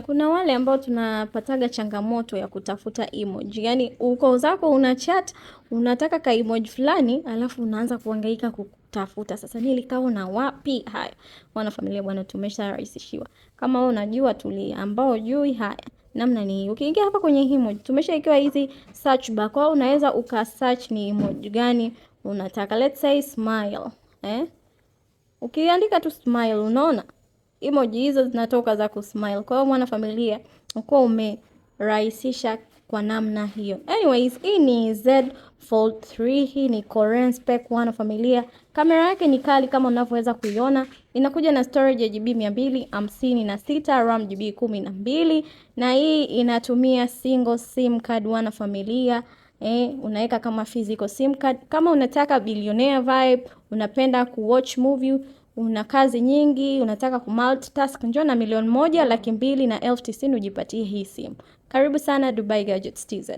familia, kuna wale ambao tunapataga changamoto ya kutafuta emoji. Yaani uko zako una chat, unataka ka emoji fulani, alafu unaanza kuhangaika kutafuta. Sasa nilikaona wapi? Haya. Wana familia bwana, tumesharahisishiwa. Kama wewe unajua tulia, ambao hujui haya. Namna ni ukiingia hapa kwenye emoji, tumeshaikiwa hizi search bar. Kwa hiyo unaweza ukasearch ni emoji gani unataka. Let's say smile. Ukiandika tu smile, unaona emoji hizo zinatoka za kusmile. Kwa hiyo mwana familia, uko umerahisisha kwa namna hiyo. Anyways, hii ni Z Fold 3. Hii ni Korean spec mwana familia. Kamera yake ni kali kama unavyoweza kuiona. Inakuja na storage ya GB 256, RAM GB 12, na hii inatumia single sim card wana familia. Unaweka kama physical sim card. Kama unataka billionaire vibe, unapenda kuwatch movie, una kazi nyingi, unataka kumultitask, njoo na 1,200,000 na 90,000 ujipatie hii simu. Karibu sana Dubai Gadgets TZ.